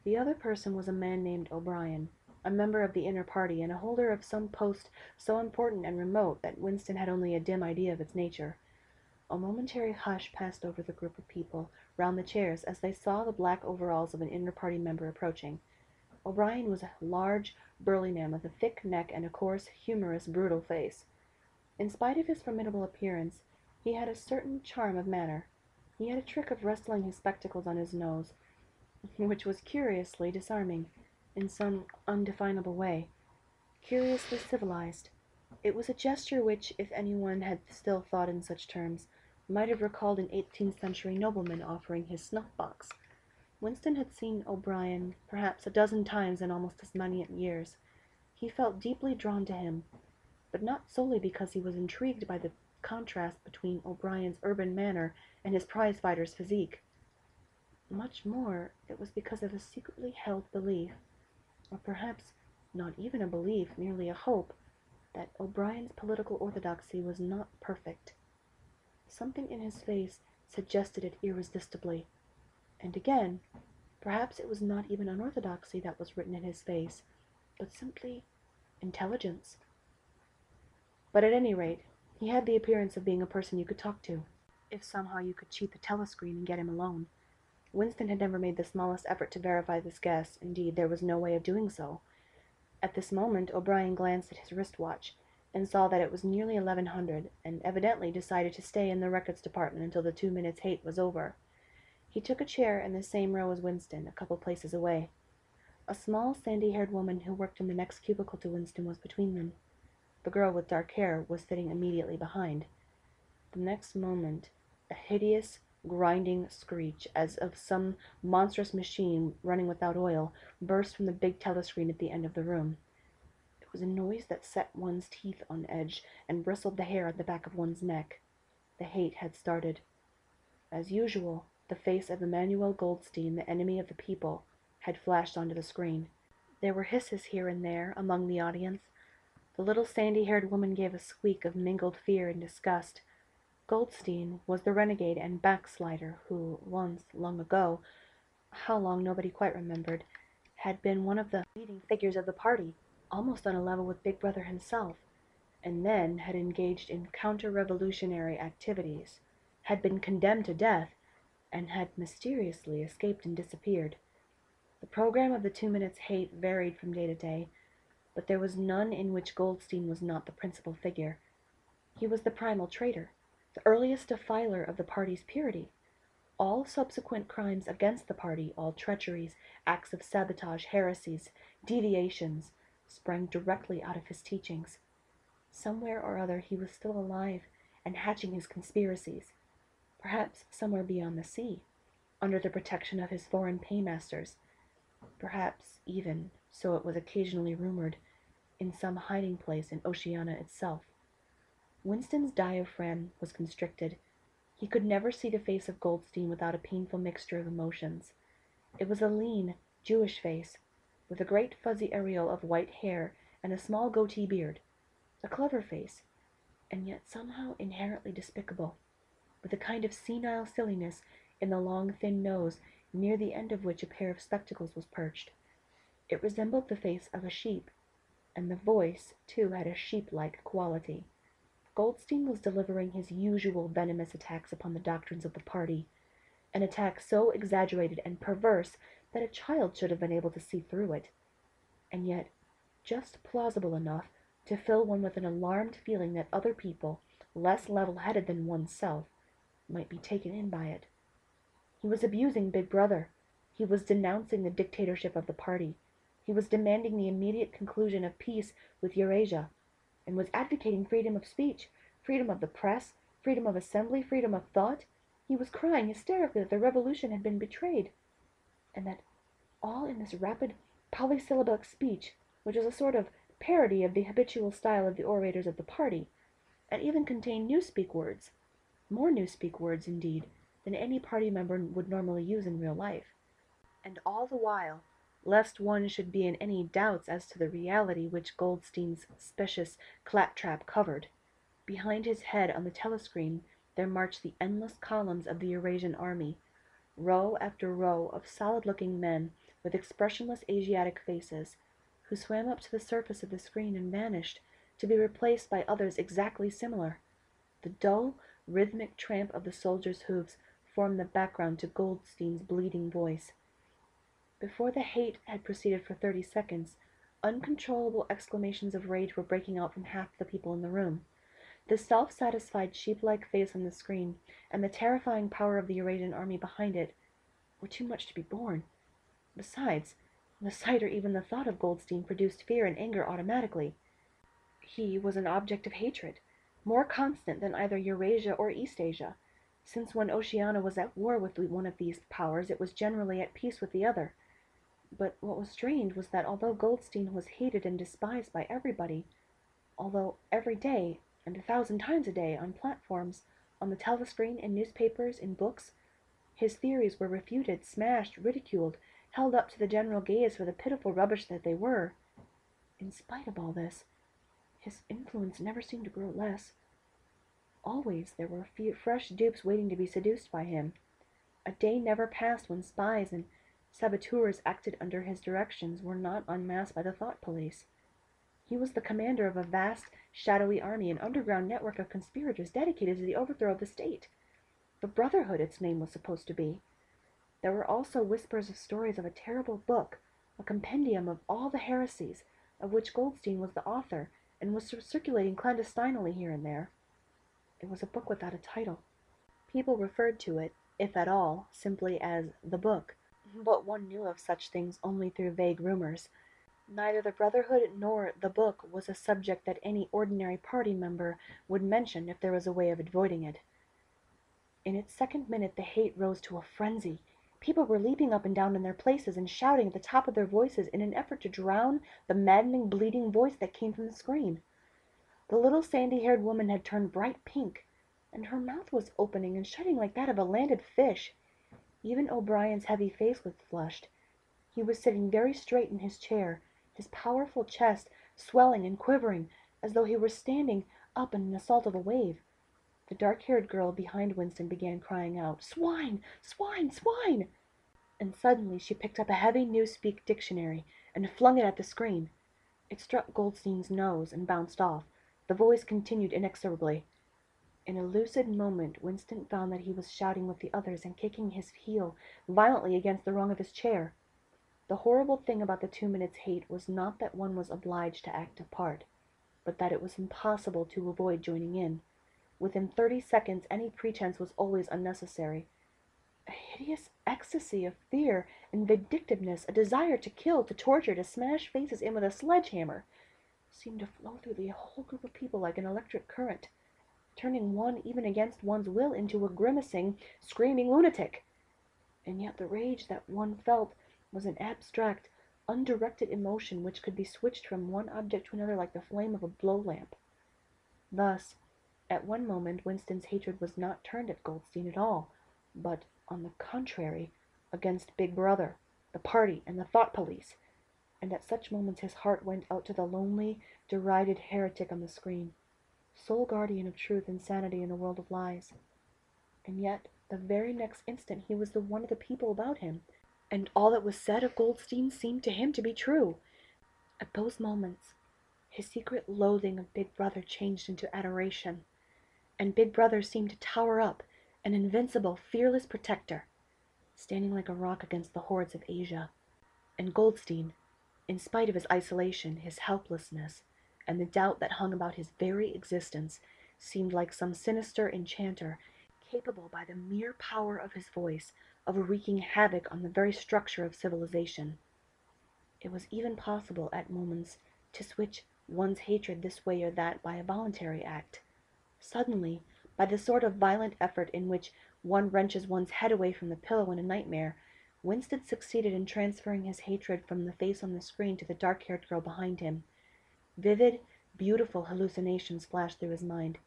The other person was a man named O'Brien, a member of the inner party and a holder of some post so important and remote that Winston had only a dim idea of its nature. A momentary hush passed over the group of people round the chairs as they saw the black overalls of an inner party member approaching. O'Brien was a large, burly man with a thick neck and a coarse, humorous, brutal face. In spite of his formidable appearance, he had a certain charm of manner. He had a trick of resting his spectacles on his nose, which was curiously disarming, in some undefinable way, curiously civilized. It was a gesture which, if anyone had still thought in such terms, might have recalled an 18th-century nobleman offering his snuff-box. Winston had seen O'Brien perhaps a dozen times in almost as many years. He felt deeply drawn to him, but not solely because he was intrigued by the contrast between O'Brien's urban manner and his prize-fighter's physique. Much more, it was because of a secretly held belief, or perhaps not even a belief, merely a hope, that O'Brien's political orthodoxy was not perfect. Something in his face suggested it irresistibly. And again, perhaps it was not even unorthodoxy that was written in his face, but simply intelligence. But at any rate, he had the appearance of being a person you could talk to, if somehow you could cheat the telescreen and get him alone. Winston had never made the smallest effort to verify this guess. Indeed, there was no way of doing so. At this moment O'Brien glanced at his wrist-watch, and saw that it was nearly 1100, and evidently decided to stay in the records department until the 2 minutes' hate was over. He took a chair in the same row as Winston, a couple places away. A small, sandy-haired woman who worked in the next cubicle to Winston was between them. The girl with dark hair was sitting immediately behind. The next moment a hideous, grinding screech, as of some monstrous machine running without oil, burst from the big telescreen at the end of the room. It was a noise that set one's teeth on edge and bristled the hair at the back of one's neck. The hate had started. As usual, the face of Emmanuel Goldstein, the enemy of the people, had flashed onto the screen. There were hisses here and there among the audience. The little sandy-haired woman gave a squeak of mingled fear and disgust. Goldstein was the renegade and backslider who once, long ago, how long nobody quite remembered, had been one of the leading figures of the party, almost on a level with Big Brother himself, and then had engaged in counter-revolutionary activities, had been condemned to death, and had mysteriously escaped and disappeared. The program of the 2 minutes' hate varied from day to day, but there was none in which Goldstein was not the principal figure. He was the primal traitor, the earliest defiler of the party's purity. All subsequent crimes against the party, all treacheries, acts of sabotage, heresies, deviations, sprang directly out of his teachings. Somewhere or other he was still alive and hatching his conspiracies, perhaps somewhere beyond the sea, under the protection of his foreign paymasters, perhaps even, so it was occasionally rumored, in some hiding place in Oceania itself. Winston's diaphragm was constricted. He could never see the face of Goldstein without a painful mixture of emotions. It was a lean, Jewish face, with a great fuzzy aureole of white hair and a small goatee beard. A clever face, and yet somehow inherently despicable, with a kind of senile silliness in the long, thin nose, near the end of which a pair of spectacles was perched. It resembled the face of a sheep, and the voice, too, had a sheep-like quality. Goldstein was delivering his usual venomous attacks upon the doctrines of the party, an attack so exaggerated and perverse that a child should have been able to see through it, and yet just plausible enough to fill one with an alarmed feeling that other people, less level-headed than oneself, might be taken in by it. He was abusing Big Brother. He was denouncing the dictatorship of the party. He was demanding the immediate conclusion of peace with Eurasia, and was advocating freedom of speech, freedom of the press, freedom of assembly, freedom of thought. He was crying hysterically that the revolution had been betrayed, and that all in this rapid polysyllabic speech, which was a sort of parody of the habitual style of the orators of the party, and even contained newspeak words, more newspeak words, indeed, than any party member would normally use in real life. And all the while, lest one should be in any doubts as to the reality which Goldstein's specious claptrap covered, behind his head on the telescreen there marched the endless columns of the Eurasian army, row after row of solid-looking men with expressionless Asiatic faces, who swam up to the surface of the screen and vanished, to be replaced by others exactly similar. The dull, rhythmic tramp of the soldiers' hooves formed the background to Goldstein's bleeding voice. Before the hate had proceeded for 30 seconds, uncontrollable exclamations of rage were breaking out from half the people in the room. The self-satisfied sheep-like face on the screen, and the terrifying power of the Eurasian army behind it, were too much to be borne. Besides, the sight or even the thought of Goldstein produced fear and anger automatically. He was an object of hatred, more constant than either Eurasia or Eastasia, since when Oceania was at war with one of these powers it was generally at peace with the other. But what was strange was that although Goldstein was hated and despised by everybody, although every day, and 1,000 times a day, on platforms, on the telescreen, in newspapers, in books, his theories were refuted, smashed, ridiculed, held up to the general gaze for the pitiful rubbish that they were, in spite of all this, his influence never seemed to grow less. Always there were fresh dupes waiting to be seduced by him. A day never passed when spies and saboteurs acted under his directions were not unmasked by the thought police. He was the commander of a vast, shadowy army, an underground network of conspirators dedicated to the overthrow of the state. The Brotherhood, its name was supposed to be. There were also whispers of stories of a terrible book, a compendium of all the heresies, of which Goldstein was the author, and was circulating clandestinely here and there. It was a book without a title. People referred to it, if at all, simply as the book, but one knew of such things only through vague rumors. Neither the Brotherhood nor the book was a subject that any ordinary party member would mention if there was a way of avoiding it. In its second minute the hate rose to a frenzy. People were leaping up and down in their places and shouting at the top of their voices in an effort to drown the maddening, bleating voice that came from the screen. The little sandy-haired woman had turned bright pink, and her mouth was opening and shutting like that of a landed fish. Even O'Brien's heavy face was flushed. He was sitting very straight in his chair, his powerful chest swelling and quivering, as though he were standing up in an assault of a wave. The dark-haired girl behind Winston began crying out, "Swine! Swine! Swine!" And suddenly she picked up a heavy Newspeak dictionary and flung it at the screen. It struck Goldstein's nose and bounced off. The voice continued inexorably. In a lucid moment Winston found that he was shouting with the others and kicking his heel violently against the rung of his chair. The horrible thing about the 2 minutes' hate was not that one was obliged to act a part, but that it was impossible to avoid joining in. Within 30 seconds any pretense was always unnecessary. A hideous ecstasy of fear and vindictiveness, a desire to kill, to torture, to smash faces in with a sledgehammer, seemed to flow through the whole group of people like an electric current, turning one even against one's will into a grimacing, screaming lunatic. And yet the rage that one felt was an abstract, undirected emotion which could be switched from one object to another like the flame of a blow lamp. Thus, at one moment Winston's hatred was not turned at Goldstein at all, but, on the contrary, against Big Brother, the party, and the thought police, and at such moments his heart went out to the lonely, derided heretic on the screen, sole guardian of truth and sanity in a world of lies. And yet, the very next instant he was the one of the people about him, and all that was said of Goldstein seemed to him to be true. At those moments, his secret loathing of Big Brother changed into adoration, and Big Brother seemed to tower up, an invincible, fearless protector, standing like a rock against the hordes of Asia. And Goldstein, in spite of his isolation, his helplessness, and the doubt that hung about his very existence, seemed like some sinister enchanter, capable by the mere power of his voice of wreaking havoc on the very structure of civilization. It was even possible, at moments, to switch one's hatred this way or that by a voluntary act. Suddenly, by the sort of violent effort in which one wrenches one's head away from the pillow in a nightmare, Winston succeeded in transferring his hatred from the face on the screen to the dark-haired girl behind him. Vivid, beautiful hallucinations flashed through his mind.